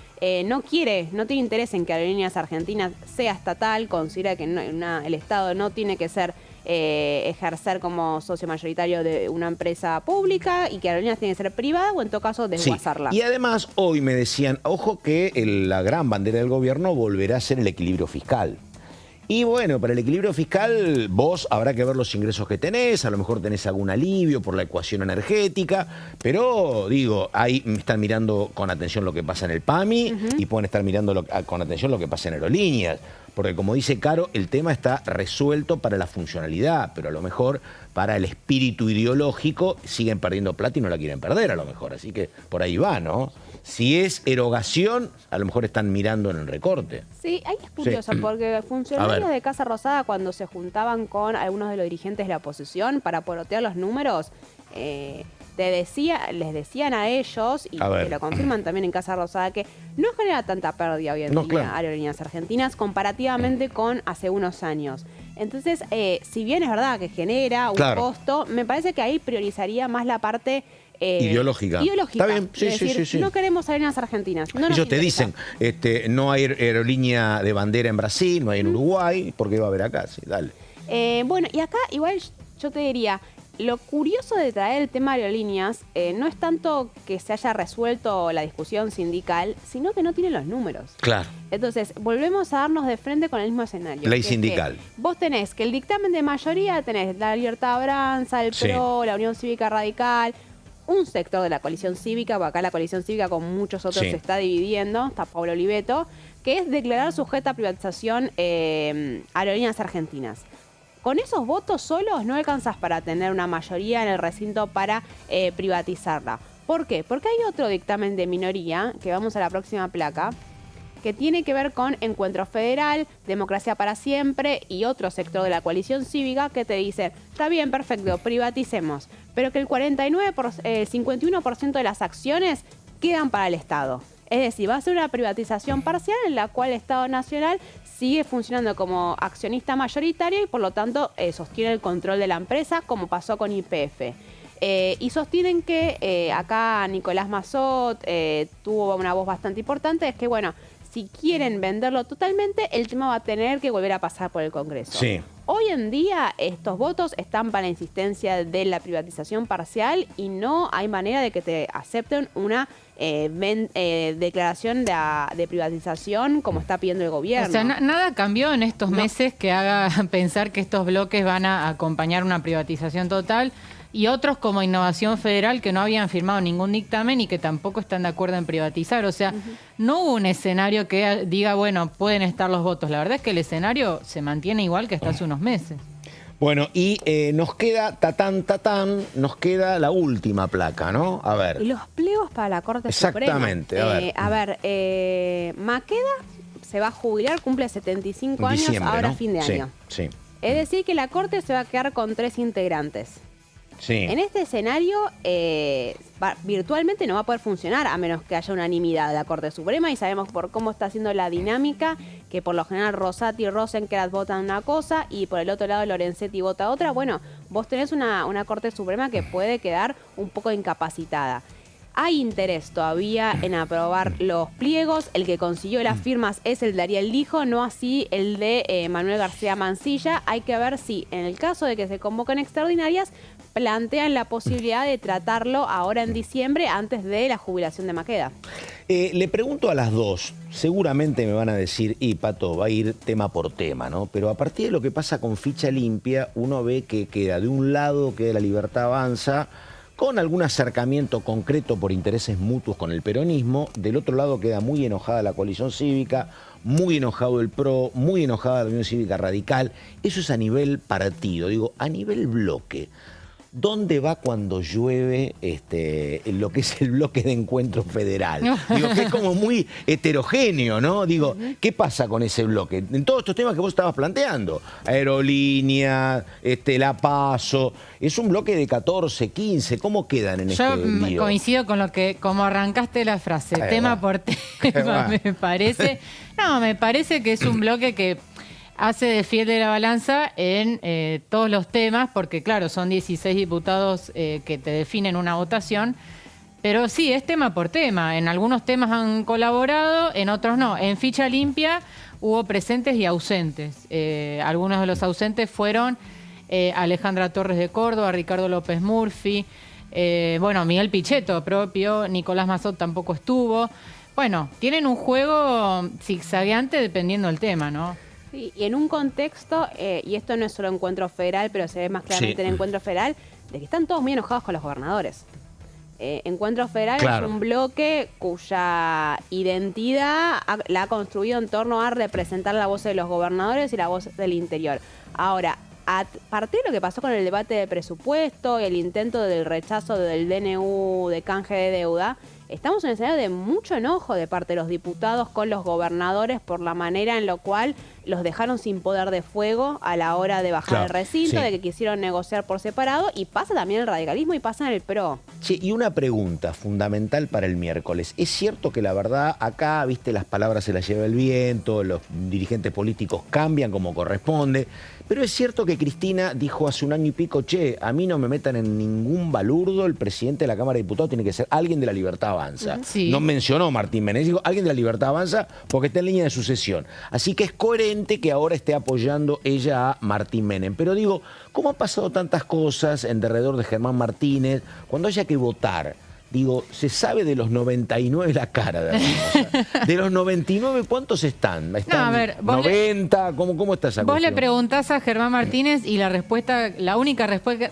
no tiene interés en que Aerolíneas Argentinas sea estatal, considera que el Estado no tiene que ser ejercer como socio mayoritario de una empresa pública y que Aerolíneas tiene que ser privada o en todo caso desguazarla. Sí. Y además hoy me decían, ojo que la gran bandera del gobierno volverá a ser el equilibrio fiscal. Y bueno, para el equilibrio fiscal vos habrá que ver los ingresos que tenés, a lo mejor tenés algún alivio por la ecuación energética, pero digo, ahí están mirando con atención lo que pasa en el PAMI y pueden estar mirando con atención lo que pasa en aerolíneas, porque como dice Caro, el tema está resuelto para la funcionalidad, pero a lo mejor para el espíritu ideológico siguen perdiendo plata y no la quieren perder a lo mejor, así que por ahí va, ¿no? Si es erogación, a lo mejor están mirando en el recorte. Sí, ahí es curioso, porque funcionarios de Casa Rosada, cuando se juntaban con algunos de los dirigentes de la oposición para porotear los números, les decían a ellos, y que lo confirman también en Casa Rosada, que no genera tanta pérdida hoy en día Aerolíneas Argentinas comparativamente con hace unos años. Entonces, si bien es verdad que genera un costo, me parece que ahí priorizaría más la parte ideológica. Está bien, sí. No queremos aerolíneas argentinas. Ellos te dicen, no hay aerolínea de bandera en Brasil, no hay en Uruguay, ¿por qué va a haber acá? Sí, dale. Bueno, y acá igual yo te diría, lo curioso de traer el tema aerolíneas no es tanto que se haya resuelto la discusión sindical, sino que no tiene los números. Claro. Entonces, volvemos a darnos de frente con el mismo escenario. Ley sindical. Vos tenés que el dictamen de mayoría, tenés la Libertad Avanza, el PRO, la Unión Cívica Radical, un sector de la coalición cívica, porque acá la coalición cívica con muchos otros se está dividiendo, está Pablo Oliveto, que es declarar sujeta a privatización Aerolíneas Argentinas. Con esos votos solos no alcanzas para tener una mayoría en el recinto para privatizarla. ¿Por qué? Porque hay otro dictamen de minoría, que vamos a la próxima placa, que tiene que ver con Encuentro Federal, Democracia para Siempre y otro sector de la coalición cívica que te dice, está bien, perfecto, privaticemos, pero que el 51% de las acciones quedan para el Estado. Es decir, va a ser una privatización parcial en la cual el Estado Nacional sigue funcionando como accionista mayoritario y por lo tanto sostiene el control de la empresa, como pasó con YPF. Y sostienen que acá Nicolás Massot tuvo una voz bastante importante, es que bueno, si quieren venderlo totalmente, el tema va a tener que volver a pasar por el Congreso. Sí. Hoy en día estos votos están para la insistencia de la privatización parcial y no hay manera de que te acepten una declaración de privatización como está pidiendo el gobierno. O sea, nada cambió en estos meses que haga pensar que estos bloques van a acompañar una privatización total. Y otros como Innovación Federal que no habían firmado ningún dictamen y que tampoco están de acuerdo en privatizar. O sea, no hubo un escenario que diga, bueno, pueden estar los votos. La verdad es que el escenario se mantiene igual que hasta hace unos meses. Bueno, y nos queda, nos queda la última placa, ¿no? A ver. Y los pliegos para la Corte Suprema. Exactamente, a ver. Maqueda se va a jubilar, cumple 75 años, ahora fin de año. Sí. Es decir, que la Corte se va a quedar con 3 integrantes. Sí. En este escenario, virtualmente no va a poder funcionar a menos que haya unanimidad de la Corte Suprema y sabemos por cómo está haciendo la dinámica, que por lo general Rosati y Rosenkrantz votan una cosa y por el otro lado Lorenzetti vota otra. Bueno, vos tenés una Corte Suprema que puede quedar un poco incapacitada. Hay interés todavía en aprobar los pliegos. El que consiguió las firmas es el de Ariel Lijo, no así el de Manuel García Mansilla. Hay que ver si, en el caso de que se convoquen extraordinarias, plantean la posibilidad de tratarlo ahora en diciembre antes de la jubilación de Maqueda. Le pregunto a las dos, seguramente me van a decir, y Pato, va a ir tema por tema, ¿no? Pero a partir de lo que pasa con Ficha Limpia, uno ve que queda de un lado, queda La Libertad Avanza, con algún acercamiento concreto por intereses mutuos con el peronismo, del otro lado queda muy enojada la coalición cívica, muy enojado el PRO, muy enojada la Unión Cívica Radical. Eso es a nivel partido, digo, a nivel bloque. ¿Dónde va cuando llueve lo que es el bloque de Encuentro Federal? Digo, que es como muy heterogéneo, ¿no? Digo, ¿qué pasa con ese bloque? En todos estos temas que vos estabas planteando, aerolínea, la PASO, es un bloque de 14, 15, ¿cómo quedan en este lío? Yo coincido con lo que, como arrancaste la frase, tema por tema, me parece. No, me parece que es un bloque que hace de fiel de la balanza en todos los temas, porque claro, son 16 diputados que te definen una votación, pero sí, es tema por tema. En algunos temas han colaborado, en otros no. En Ficha Limpia hubo presentes y ausentes. Algunos de los ausentes fueron Alejandra Torres de Córdoba, Ricardo López Murphy, Miguel Pichetto propio, Nicolás Mazot tampoco estuvo. Bueno, tienen un juego zigzagueante dependiendo del tema, ¿no? Sí, y en un contexto, y esto no es solo Encuentro Federal, pero se ve más claramente en Encuentro Federal, de que están todos muy enojados con los gobernadores. Encuentro Federal es un bloque cuya identidad la ha construido en torno a representar la voz de los gobernadores y la voz del interior. Ahora, a partir de lo que pasó con el debate de presupuesto y el intento del rechazo del DNU de canje de deuda, estamos en un escenario de mucho enojo de parte de los diputados con los gobernadores por la manera en la cual los dejaron sin poder de fuego a la hora de bajar el recinto, de que quisieron negociar por separado, y pasa también el radicalismo y pasa en el PRO. Sí, y una pregunta fundamental para el miércoles. Es cierto que la verdad acá, viste, las palabras se las lleva el viento, los dirigentes políticos cambian como corresponde, pero es cierto que Cristina dijo hace un año y pico, che, a mí no me metan en ningún balurdo, el presidente de la Cámara de Diputados tiene que ser alguien de La Libertad Avanza. Sí. No mencionó Martín Menem, dijo alguien de La Libertad Avanza porque está en línea de sucesión. Así que es coherente que ahora esté apoyando ella a Martín Menem. Pero digo, ¿cómo han pasado tantas cosas en derredor de Germán Martínez? Cuando haya que votar, digo, se sabe de los 99 la cara de Hermosa. De los 99, ¿cuántos están? ¿Están no, a ver, 90? ¿Cómo está esa cuestión? Vos le preguntás a Germán Martínez y la respuesta, la única respuesta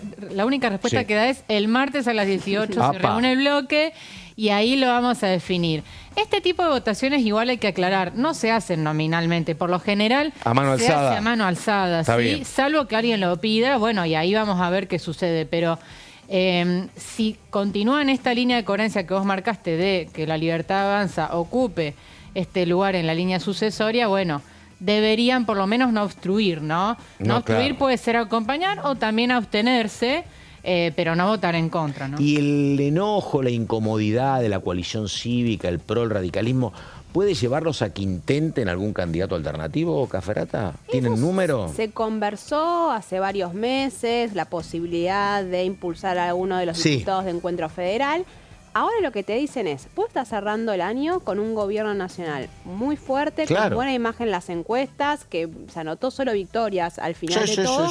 que da es el martes a las 18 se reúne el bloque y ahí lo vamos a definir. Este tipo de votaciones, igual hay que aclarar, no se hacen nominalmente. Por lo general, a mano alzada. Hace a mano alzada, ¿sí? Salvo que alguien lo pida, bueno, y ahí vamos a ver qué sucede. Pero si continúa en esta línea de coherencia que vos marcaste de que La Libertad Avanza ocupe este lugar en la línea sucesoria, bueno, deberían por lo menos no obstruir, ¿no? No obstruir puede ser acompañar o también abstenerse, pero no votar en contra, ¿no? Y el enojo, la incomodidad de la coalición cívica, el PRO, el radicalismo, ¿puede llevarlos a que intenten algún candidato alternativo, Cafferata? ¿Tienen número? Se conversó hace varios meses la posibilidad de impulsar a uno de los diputados de Encuentro Federal. Ahora lo que te dicen es, vos estás cerrando el año con un gobierno nacional muy fuerte, con buena imagen en las encuestas, que se anotó solo victorias al final de todo.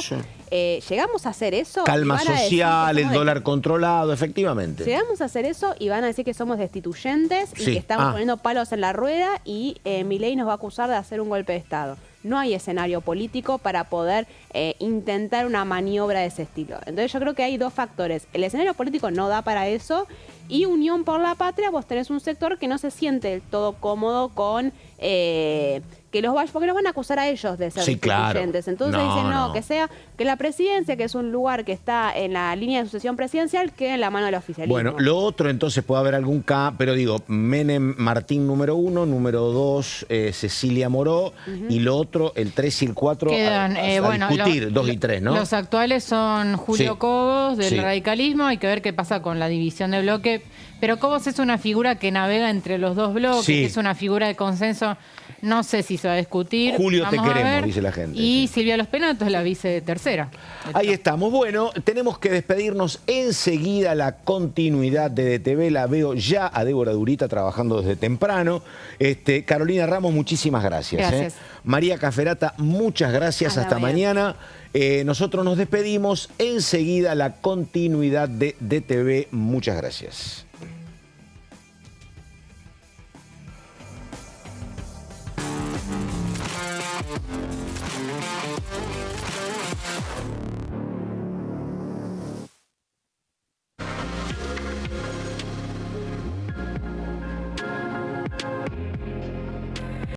¿Llegamos a hacer eso? Calma social, el dólar controlado, efectivamente. Llegamos a hacer eso y van a decir que somos destituyentes y que estamos poniendo palos en la rueda y Milei nos va a acusar de hacer un golpe de Estado. No hay escenario político para poder intentar una maniobra de ese estilo. Entonces yo creo que hay dos factores. El escenario político no da para eso y Unión por la Patria, vos tenés un sector que no se siente del todo cómodo con porque los van a acusar a ellos de ser destituyentes. Entonces dicen, que sea que la presidencia, que es un lugar que está en la línea de sucesión presidencial, quede en la mano del oficialismo. Bueno, lo otro entonces puede haber algún pero digo, Menem Martín número 1, número 2 Cecilia Moró, y lo otro, el 3 y el 4 quedan, a discutir, 2 y 3, ¿no? Los actuales son Julio Cobos del radicalismo, hay que ver qué pasa con la división de bloque, pero Cobos es una figura que navega entre los dos bloques, es una figura de consenso. No sé si se va a discutir. Julio, te Vamos a queremos, ver. dice la gente. Y Silvia Los Penatos, la vice tercera. Ahí estamos. Bueno, tenemos que despedirnos enseguida. La continuidad de DTV la veo ya a Débora Durita trabajando desde temprano. Carolina Ramos, muchísimas gracias. Gracias. María Caferata, muchas gracias. Hasta mañana. Nosotros nos despedimos. Enseguida la continuidad de DTV. Muchas gracias.